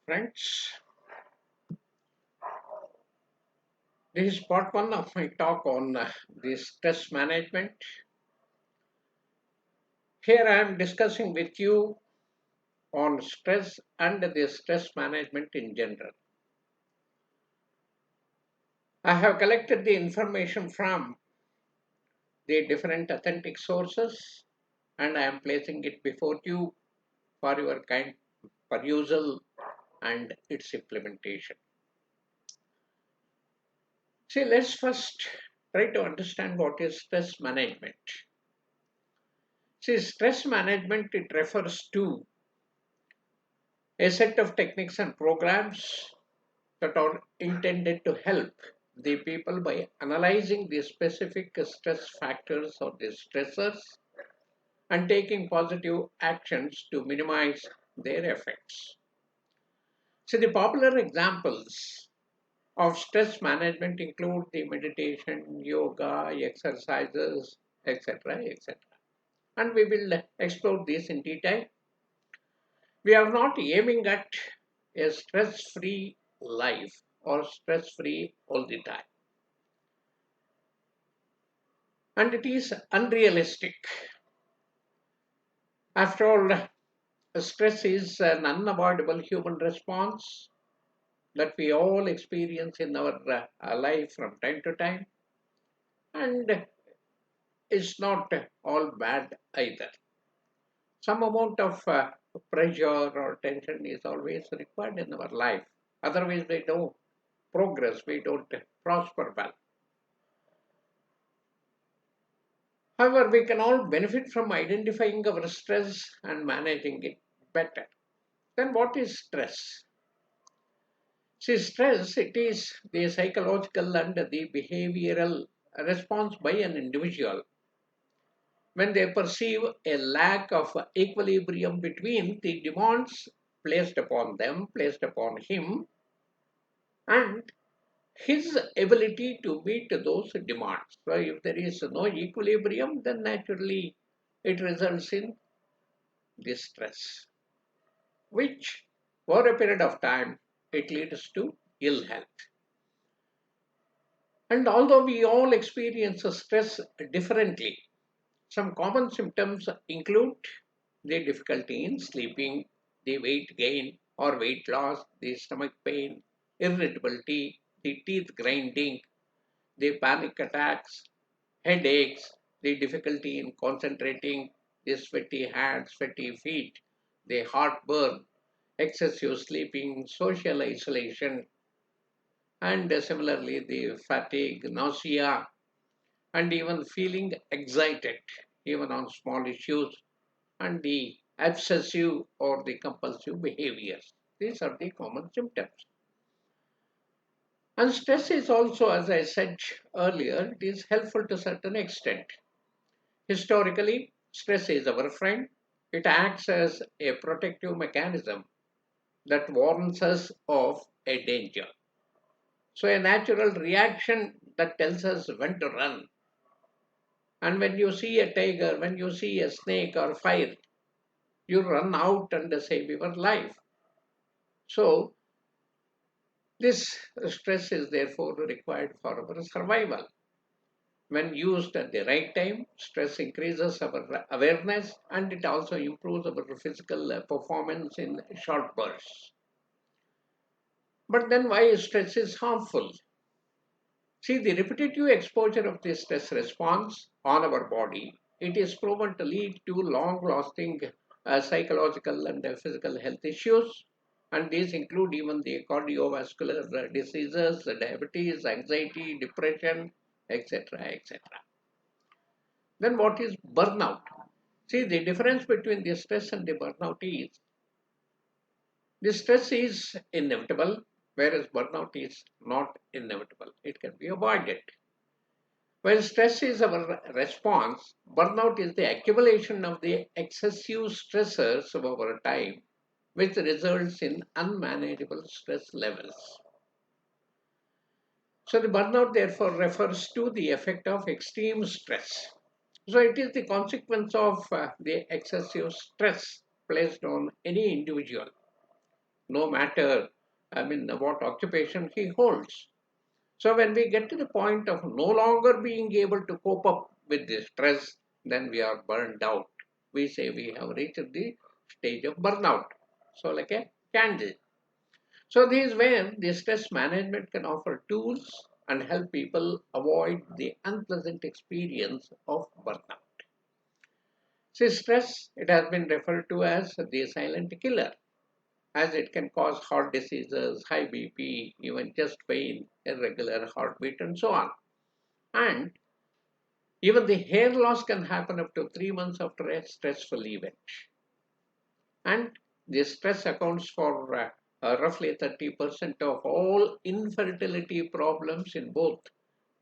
Friends, this is part one of my talk on the stress management. Here I am discussing with you on stress and the stress management in general. I have collected the information from the different authentic sources and I am placing it before you for your kind perusal and its implementation. See, let's first try to understand what is stress management. See, stress management it refers to a set of techniques and programs that are intended to help the people by analyzing the specific stress factors or the stressors and taking positive actions to minimize their effects. So, the popular examples of stress management include the meditation, yoga, exercises, etc. etc. And we will explore this in detail. We are not aiming at a stress free life or stress free all the time. And it is unrealistic. After all, stress is an unavoidable human response that we all experience in our life from time to time. And it's not all bad either. Some amount of pressure or tension is always required in our life. Otherwise, we don't progress, we don't prosper well. However, we can all benefit from identifying our stress and managing it better. Then, what is stress? See, stress it is the psychological and the behavioral response by an individual when they perceive a lack of equilibrium between the demands placed upon them, placed upon him, and his ability to meet those demands. So, if there is no equilibrium, then naturally it results in distress, which over a period of time it leads to ill health. And although we all experience stress differently, some common symptoms include the difficulty in sleeping, the weight gain or weight loss, the stomach pain, irritability, the teeth grinding, the panic attacks, headaches, the difficulty in concentrating, the sweaty hands, sweaty feet, the heartburn, excessive sleeping, social isolation, and similarly the fatigue, nausea, and even feeling excited, even on small issues, and the obsessive or the compulsive behaviors. These are the common symptoms. And stress is also, as I said earlier, it is helpful to a certain extent. Historically, stress is our friend. It acts as a protective mechanism that warns us of a danger. So, a natural reaction that tells us when to run. And when you see a tiger, when you see a snake or fire, you run out and save your life. So, this stress is therefore required for our survival. When used at the right time, stress increases our awareness and it also improves our physical performance in short bursts. But then why stress is harmful? See, the repetitive exposure of the stress response on our body, it is proven to lead to long-lasting psychological and physical health issues. And these include even the cardiovascular diseases, diabetes, anxiety, depression, etc. etc. Then what is burnout? See, the difference between the stress and the burnout is the stress is inevitable, whereas burnout is not inevitable. It can be avoided. While stress is our response, burnout is the accumulation of the excessive stressors over time, which results in unmanageable stress levels. So, the burnout therefore refers to the effect of extreme stress. So, it is the consequence of the excessive stress placed on any individual. no matter, what occupation he holds. So when we get to the point of no longer being able to cope up with the stress, then we are burned out. We say we have reached the stage of burnout. So like a candle. So this is when the stress management can offer tools and help people avoid the unpleasant experience of burnout. See, stress, it has been referred to as the silent killer, as it can cause heart diseases, high BP, even chest pain, irregular heartbeat, and so on. And even the hair loss can happen up to 3 months after a stressful event. And the stress accounts for roughly 30% of all infertility problems in both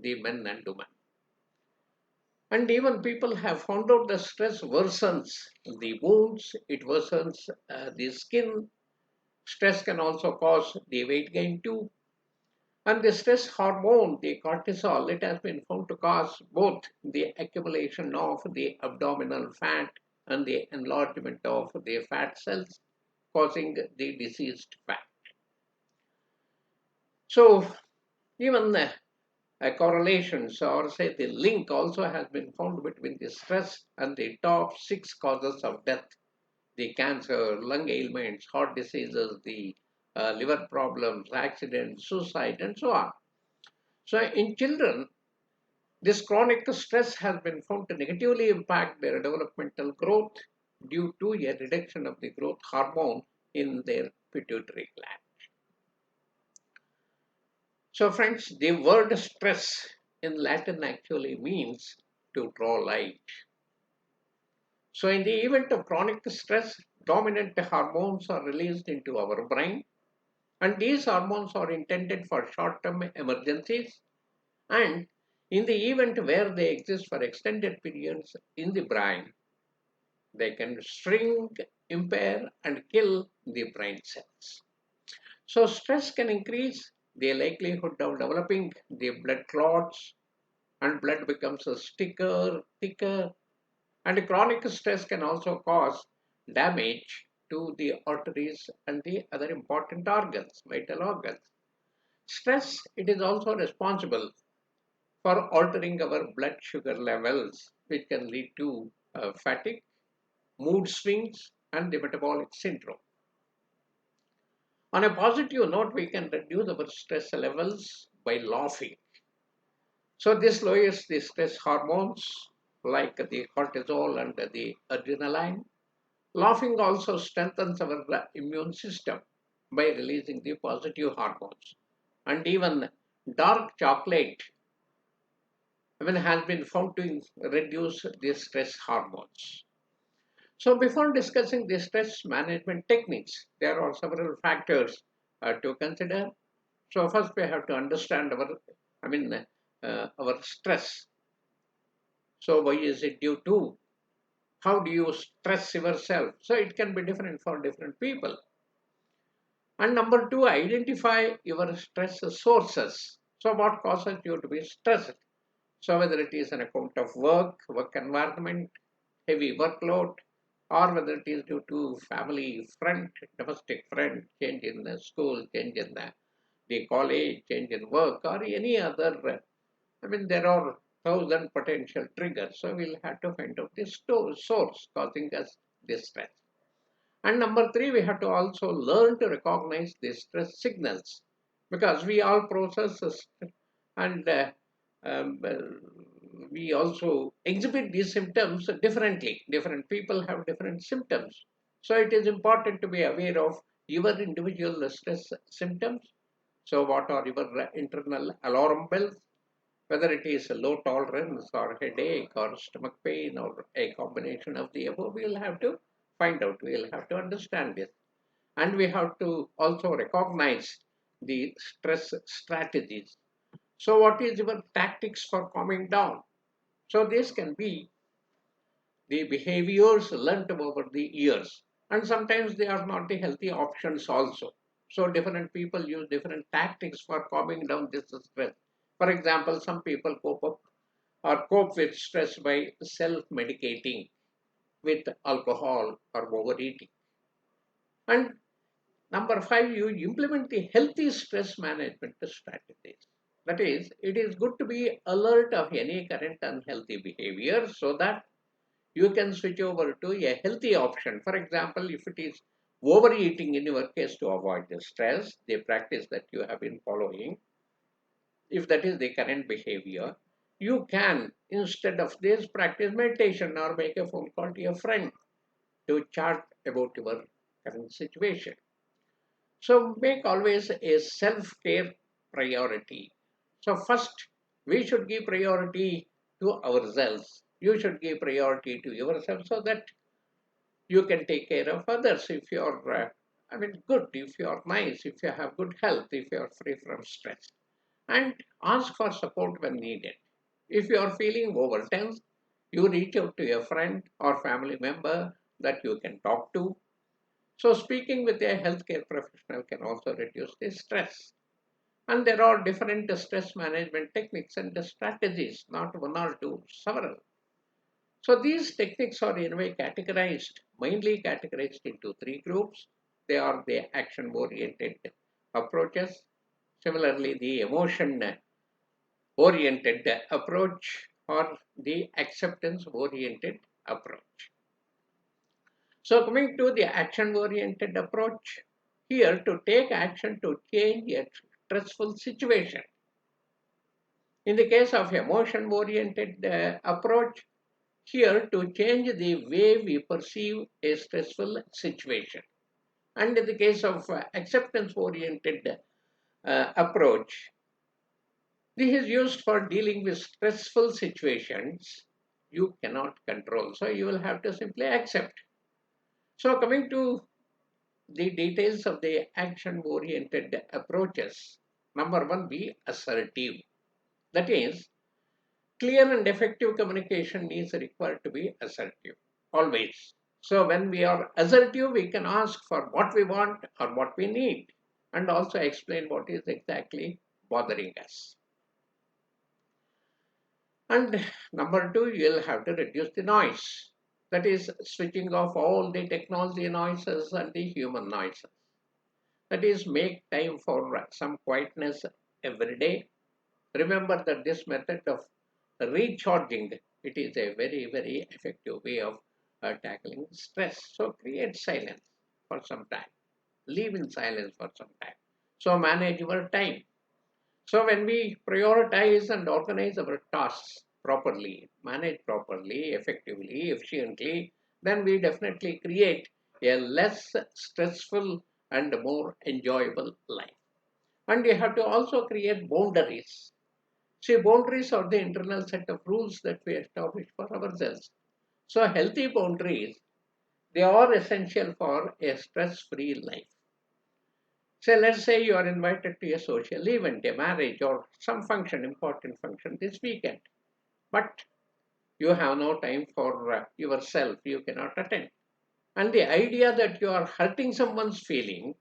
the men and women. And even people have found out the stress worsens the wounds, it worsens the skin. Stress can also cause the weight gain too. And the stress hormone, the cortisol, it has been found to cause both the accumulation of the abdominal fat and the enlargement of the fat cells, causing the diseased fat. So, even correlations or say the link also has been found between the stress and the top six causes of death: the cancer, lung ailments, heart diseases, the liver problems, accidents, suicide, and so on. So, in children, this chronic stress has been found to negatively impact their developmental growth due to a reduction of the growth hormone in their pituitary gland. So, friends, the word stress in Latin actually means to draw light. So, in the event of chronic stress, dominant hormones are released into our brain, and these hormones are intended for short term emergencies. And in the event where they exist for extended periods in the brain, they can shrink, impair, and kill the brain cells. So, stress can increase the likelihood of developing the blood clots, and blood becomes a thicker, and chronic stress can also cause damage to the arteries and the other important organs, vital organs. Stress, it is also responsible for altering our blood sugar levels, which can lead to fatigue, mood swings, and the metabolic syndrome. On a positive note, we can reduce our stress levels by laughing. So this lowers the stress hormones like the cortisol and the adrenaline. Laughing also strengthens our immune system by releasing the positive hormones. And even dark chocolate has been found to reduce the stress hormones. So before discussing the stress management techniques, there are several factors to consider. So first we have to understand I mean, our stress. So why is it due to? How do you stress yourself? So it can be different for different people. And number two, identify your stress sources. So what causes you to be stressed? So whether it is an account of work environment, heavy workload, or whether it is due to family, friend, domestic friend, change in the school, change in the college, change in work, or any other. There are thousand potential triggers. So we'll have to find out the source causing us this stress. And number three, we have to also learn to recognize the stress signals, because we all process and um, uh, we also exhibit these symptoms differently. Different people have different symptoms. So it is important to be aware of your individual stress symptoms. So what are your internal alarm bells? Whether it is a low tolerance or headache or stomach pain or a combination of the above, we'll have to find out. We'll have to understand this. And we have to also recognize the stress strategies. So what is your tactics for calming down? So this can be the behaviors learned over the years. And sometimes they are not the healthy options also. So different people use different tactics for calming down this stress. For example, some people cope with stress by self-medicating with alcohol or overeating. And Number five, you implement the healthy stress management strategies. That is, it is good to be alert of any current unhealthy behavior so that you can switch over to a healthy option. For example, if it is overeating in your case to avoid the stress, the practice that you have been following, if that is the current behavior, you can, instead of this, practice meditation or make a phone call to your friend to chat about your current situation. So make always a self-care priority. So first, we should give priority to ourselves. You should give priority to yourself so that you can take care of others. If you're, good, if you're nice, if you have good health, if you're free from stress, and ask for support when needed. If you are feeling overtense, you reach out to a friend or family member that you can talk to. So speaking with a healthcare professional can also reduce the stress. And there are different stress management techniques and strategies, not one or two, several. So these techniques are in a way categorized, mainly categorized into three groups. They are the action-oriented approaches, similarly the emotion-oriented approach, or the acceptance-oriented approach. So coming to the action-oriented approach, here to take action to change a stressful situation. In the case of emotion-oriented approach, here to change the way we perceive a stressful situation. And in the case of acceptance-oriented approach, this is used for dealing with stressful situations you cannot control. So you will have to simply accept. So coming to the details of the action-oriented approaches, number one, be assertive. That is, clear and effective communication is required to be assertive, always. So when we are assertive, we can ask for what we want or what we need and also explain what is exactly bothering us. And number two, you'll have to reduce the noise. That is switching off all the technology noises and the human noises. That is make time for some quietness every day. Remember that this method of recharging, it is a very, very effective way of tackling stress. So create silence for some time. Live in silence for some time. So manage your time. So when we prioritize and organize our tasks properly, manage properly, effectively, efficiently, then we definitely create a less stressful and more enjoyable life. And we have to also create boundaries. See, boundaries are the internal set of rules that we establish for ourselves. So healthy boundaries, they are essential for a stress-free life. So let's say you are invited to a social event, a marriage or some function, important function this weekend, but you have no time for yourself, you cannot attend. And the idea that you are hurting someone's feeling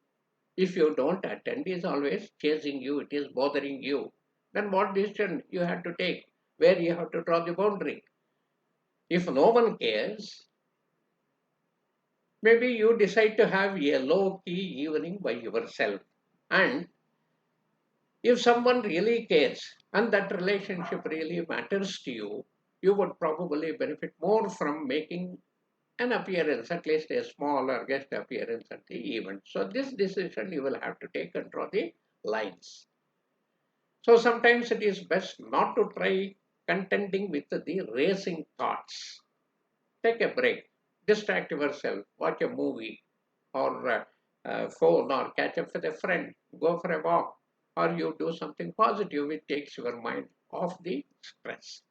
if you don't attend is always chasing you, it is bothering you. Then what decision you have to take, where you have to draw the boundary? If no one cares, maybe you decide to have a low key evening by yourself. And if someone really cares and that relationship really matters to you, you would probably benefit more from making an appearance, at least a small or guest appearance at the event. So this decision you will have to take and draw the lines. So sometimes it is best not to try contending with the racing thoughts. Take a break, distract yourself, watch a movie or phone or catch up with a friend, go for a walk, or you do something positive which takes your mind off the stress.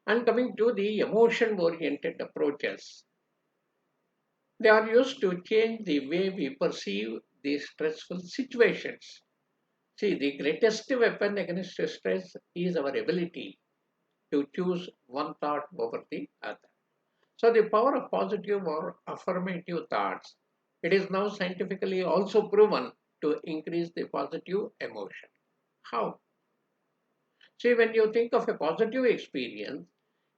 And coming to the emotion oriented approaches, they are used to change the way we perceive these stressful situations. See, the greatest weapon against stress is our ability to choose one thought over the other. So the power of positive or affirmative thoughts, it is now scientifically also proven to increase the positive emotion. How? See, when you think of a positive experience,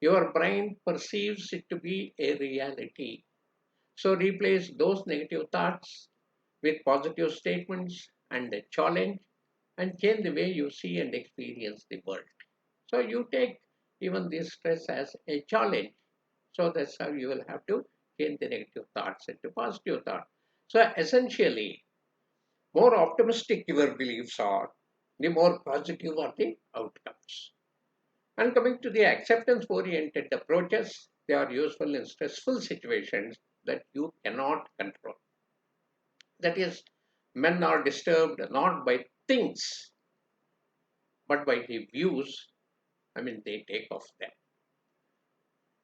your brain perceives it to be a reality. So replace those negative thoughts with positive statements and a challenge, and change the way you see and experience the world. So you take even this stress as a challenge. So that's how you will have to change the negative thoughts into positive thoughts. So essentially, more optimistic your beliefs are, the more positive are the outcomes. And coming to the acceptance oriented approaches, they are useful in stressful situations that you cannot control. That is, men are disturbed not by things, but by the views, they take of them.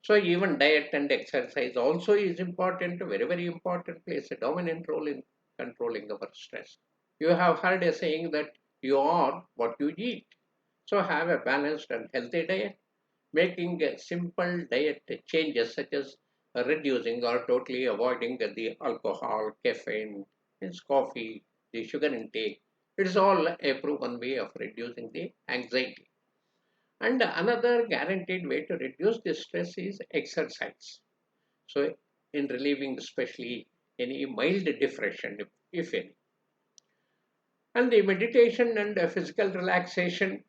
So even diet and exercise also is important, very, very important, plays a dominant role in controlling our stress. You have heard a saying that you are what you eat. So have a balanced and healthy diet, making a simple diet changes such as reducing or totally avoiding the alcohol, caffeine, means coffee, the sugar intake. It is all a proven way of reducing the anxiety. And another guaranteed way to reduce the stress is exercise. So, in relieving especially any mild depression, if any. And the meditation and physical relaxation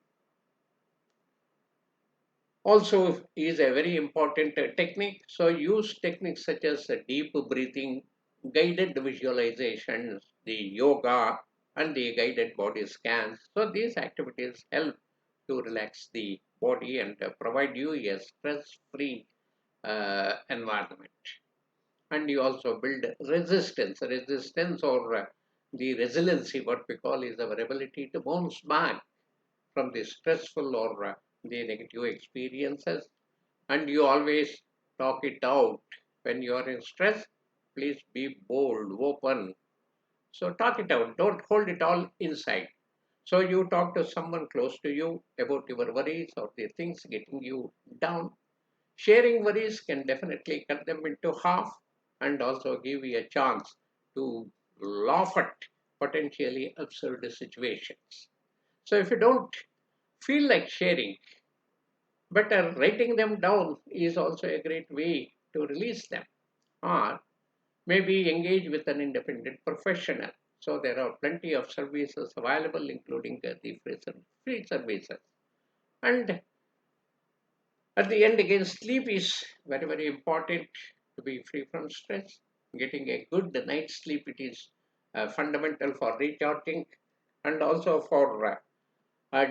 also is a very important technique. So, use techniques such as deep breathing, guided visualizations, the yoga, and the guided body scans. So, these activities help to relax the body and provide you a stress free environment. And you also build resistance or the resiliency, what we call is our ability to bounce back from the stressful or the negative experiences. And you always talk it out when you are in stress. Please be bold, open. So talk it out, don't hold it all inside. So you talk to someone close to you about your worries or the things getting you down. Sharing worries can definitely cut them into half and also give you a chance to laugh at potentially absurd situations. So if you don't feel like sharing, better writing them down is also a great way to release them. Or maybe engage with an independent professional. So there are plenty of services available, including the free services. And at the end, again, sleep is very, very important to be free from stress. Getting a good night's sleep, it is fundamental for recharging and also for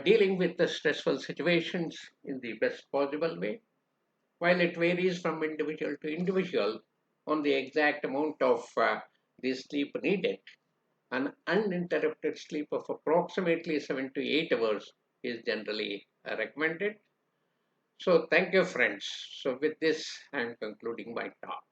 dealing with the stressful situations in the best possible way. While it varies from individual to individual on the exact amount of the sleep needed, an uninterrupted sleep of approximately 7 to 8 hours is generally recommended. So thank you, friends. So with this, I am concluding my talk.